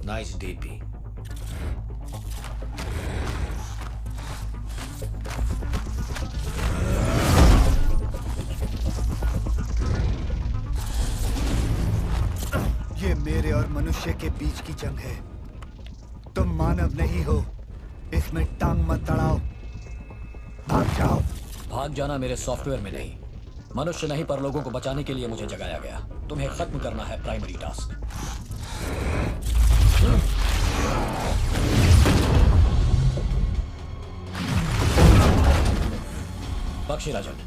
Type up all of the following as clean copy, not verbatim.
Nice DP. ये मेरे और मनुष्य के बीच की जंग है। तुम मानव नहीं हो, इसमें टांग मत अड़ाओ, भाग जाओ। भाग जाना मेरे सॉफ्टवेयर में नहीं, मनुष्य नहीं पर लोगों को बचाने के लिए मुझे जगाया गया। तुम्हें खत्म करना है प्राइमरी टास्क। बख्शी राजन,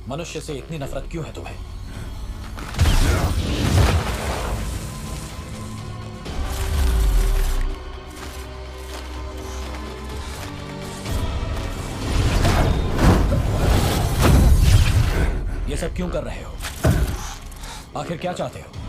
मनुष्य से इतनी नफरत क्यों है तुम्हें? ये सब क्यों कर रहे हो? आखिर क्या चाहते हो?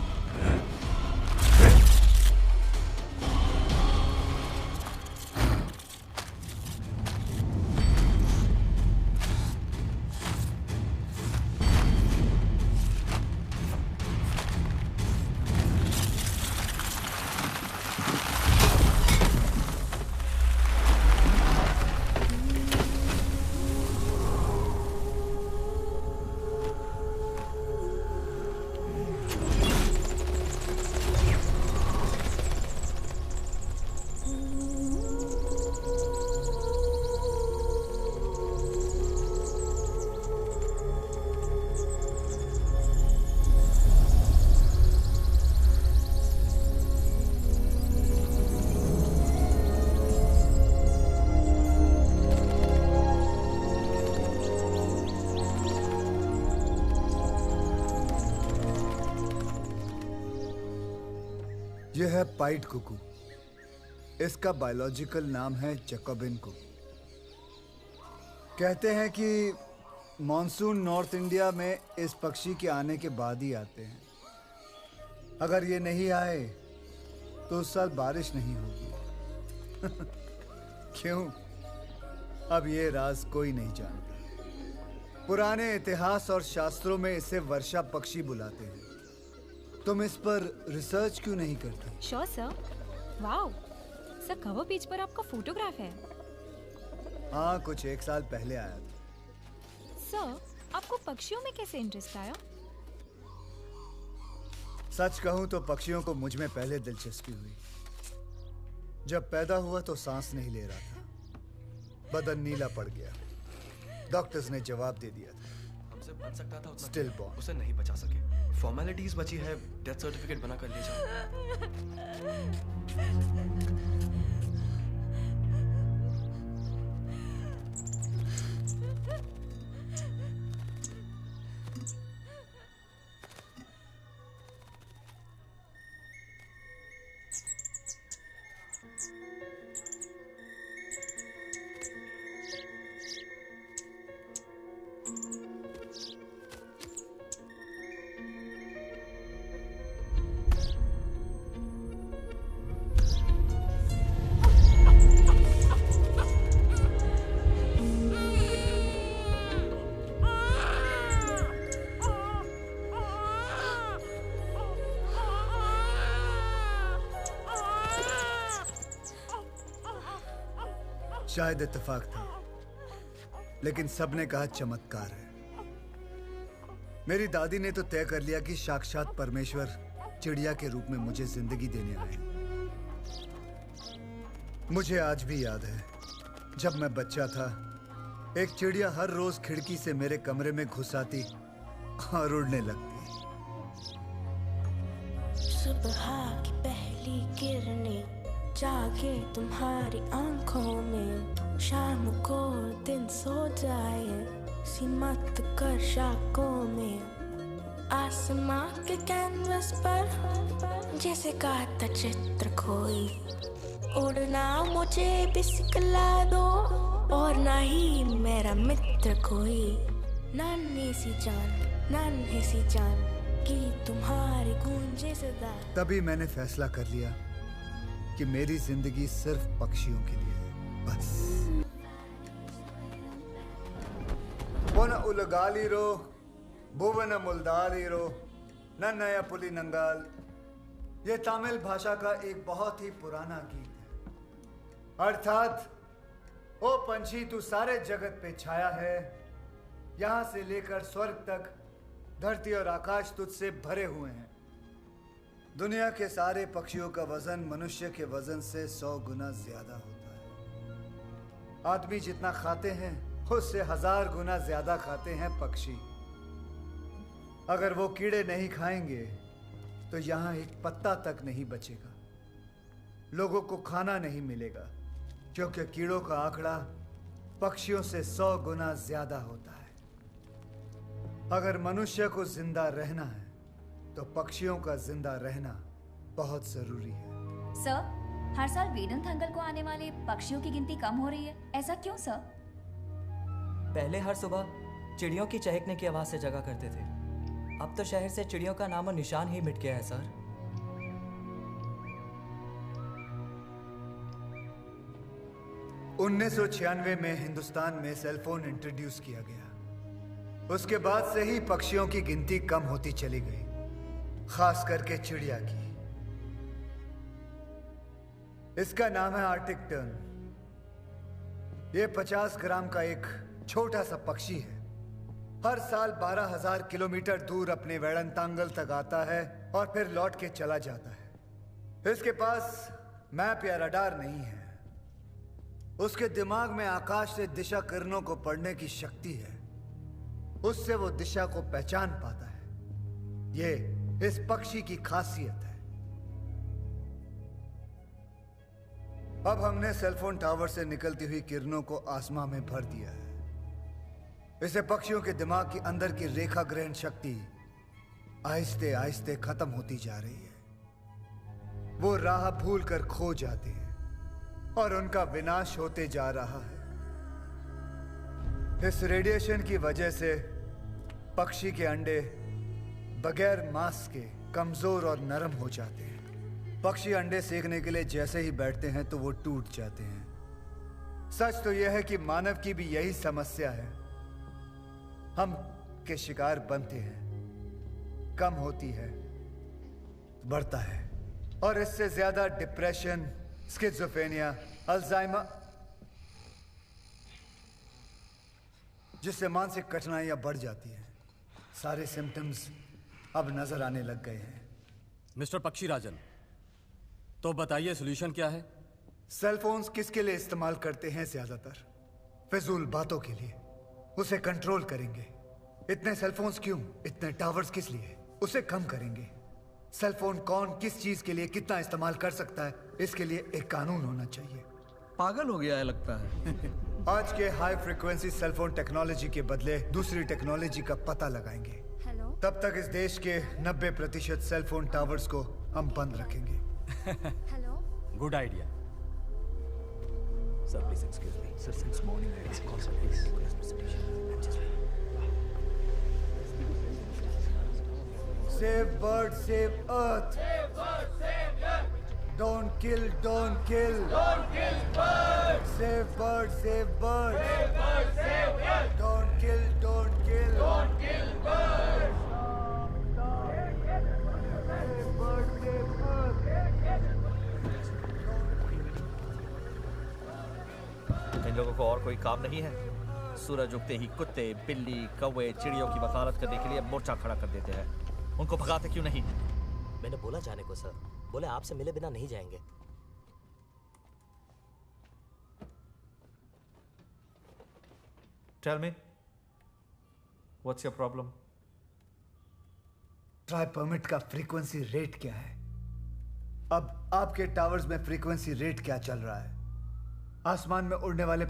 यह है पाइट कुकू। इसका बायोलॉजिकल नाम है जैकोबिन कुकू। कहते हैं कि मॉनसून नॉर्थ इंडिया में इस पक्षी के आने के बाद ही आते हैं। अगर ये नहीं आए तो उस साल बारिश नहीं होगी। क्यों? अब ये राज कोई नहीं जानता। पुराने इतिहास और शास्त्रों में इसे वर्षा पक्षी बुलाते हैं। तुम इस पर रिसर्च क्यों नहीं करते? Sure sir. Wow sir, cover page पर आपका फोटोग्राफ है। हाँ, कुछ 1 साल पहले आया था। सर, आपको पक्षियों में कैसे इंटरेस्ट आया? सच कहूं तो पक्षियों को मुझ में पहले दिलचस्पी हुई। जब पैदा हुआ तो सांस नहीं ले रहा था, बदन नीला पड़ गया। डॉक्टर्स ने जवाब दे दिया था, हमसे बच सकता था उतना, स्टिल बॉर्न। उसे नहीं बचा सके। फॉर्मेलिटीज बची है, डेथ सर्टिफिकेट बना कर ले जाओ। शायद इत्तेफाक था, लेकिन सबने कहा चमत्कार है। मेरी दादी ने तो तय कर लिया कि साक्षात परमेश्वर चिड़िया के रूप में मुझे जिंदगी देने आए। मुझे आज भी याद है, जब मैं बच्चा था, एक चिड़िया हर रोज खिड़की से मेरे कमरे में घुस आती और उड़ने लगती। सुबह की पहली किरणें जागे तुम्हारी आंखों में, शाम को दिन सो जाए सीमत कर शाकों में। आसमां के कैनवस पर जैसे काता चित्र कोई, उड़ना मुझे भी सिखला दो और ना ही मेरा मित्र कोई। नन्ही सी जान की तुम्हारी गूंजे सदा। तभी मैंने फैसला कर लिया कि मेरी जिंदगी सिर्फ पक्षियों के लिए है, बस। पोन उलगालीरो भुवन मुल्दालीरो नन्नया पुली नंगाल ये तमिल भाषा का एक बहुत ही पुराना गीत है। अर्थात, ओ पंछी तू सारे जगत पे छाया है, यहां से लेकर स्वर्ग तक धरती और आकाश तुझसे भरे हुए हैं। दुनिया के सारे पक्षियों का वजन मनुष्य के वजन से 100 गुना ज्यादा होता है। आदमी जितना खाते हैं उससे 1000 गुना ज्यादा खाते हैं पक्षी। अगर वो कीड़े नहीं खाएंगे तो यहां एक पत्ता तक नहीं बचेगा। लोगों को खाना नहीं मिलेगा क्योंकि कीड़ों का आंकड़ा पक्षियों से 100 गुना ज्यादा होता है। अगर मनुष्य को जिंदा रहना है तो पक्षियों का जिंदा रहना बहुत जरूरी है। सर, हर साल वेदांत अंकल को आने वाले पक्षियों की गिनती कम हो रही है, ऐसा क्यों सर? पहले हर सुबह चिड़ियों की चहकने की आवाज से जगा करते थे, अब तो शहर से चिड़ियों का नामो निशान ही मिट गया है सर। उन्नीस 1996 में हिंदुस्तान में सेलफोन इंट्रोड्यूस किया गया। उसके बाद से ही पक्षियों की गिनती कम होती चली गई, खास करके चिड़िया की। इसका नाम है आर्टिक टर्न। यह 50 ग्राम का एक छोटा सा पक्षी है। हर साल 12,000 किलोमीटर दूर अपने वेड़ंतांगल तक आता है और फिर लौट के चला जाता है। इसके पास मैप या रडार नहीं है। उसके दिमाग में आकाश से दिशा किरणों को पढ़ने की शक्ति है। उससे वो दिशा को पहचान पाता है। ये इस पक्षी की खासियत है। अब हमने सेलफोन टावर से निकलती हुई किरणों को आसमां में भर दिया है। इसे पक्षियों के दिमाग के अंदर की रेखा ग्रहण शक्ति आहिस्ते आहिस्ते खत्म होती जा रही है। वो राह भूल कर खो जाते हैं और उनका विनाश होते जा रहा है। इस रेडिएशन की वजह से पक्षी के अंडे बगैर मांस के कमजोर और नरम हो जाते हैं। पक्षी अंडे सेकने के लिए जैसे ही बैठते हैं तो वो टूट जाते हैं। सच तो यह है कि मानव की भी यही समस्या है। हम के शिकार बनते हैं, कम होती है, बढ़ता है, और इससे ज्यादा डिप्रेशन, स्किज़ोफ्रेनिया, अल्जाइमर, जिससे मानसिक कठिनाइयां बढ़ जाती हैं। सारे सिम्टम्स अब नजर आने लग गए हैं। मिस्टर पक्षीराजन, तो बताइए सॉल्यूशन क्या है? सेलफोन्स किसके लिए इस्तेमाल करते हैं? ज्यादातर फिजूल बातों के लिए। उसे कंट्रोल करेंगे। इतने सेलफोन्स क्यों? इतने टावर्स किस लिए? उसे कम करेंगे। सेलफोन कौन किस चीज के लिए कितना इस्तेमाल कर सकता है, इसके लिए एक कानून होना चाहिए। पागल हो गया है लगता है। आज के हाई फ्रीक्वेंसी सेलफोन टेक्नोलॉजी के बदले दूसरी टेक्नोलॉजी का पता लगाएंगे। हेलो, तब तक इस देश के 90% सेलफोन टावर्स को हम बंद रखेंगे। Hello, good idea. Sir please excuse me sir, since morning call sir please. Save bird, save earth. Save bird, save earth. Don't kill, don't kill. Don't kill birds. Save bird, save bird. Save bird, save earth. Don't kill, don't kill. Don't kill birds. Save bird, save earth. इन लोगों को और कोई काम नहीं है? सूरज उगते ही कुत्ते, बिल्ली, कौवे, चिड़ियों की वकालत करने के लिए मोर्चा खड़ा कर देते हैं। उनको भगाते क्यों नहीं? मैंने बोला जाने को सर, बोले आपसे मिले बिना नहीं जाएंगे। Tell me, what's your problem? Try permit का फ्रीक्वेंसी रेट क्या है? अब आपके टावर्स में फ्रीक्वेंसी रेट क्या चल रहा है? आसमान में उड़ने वाले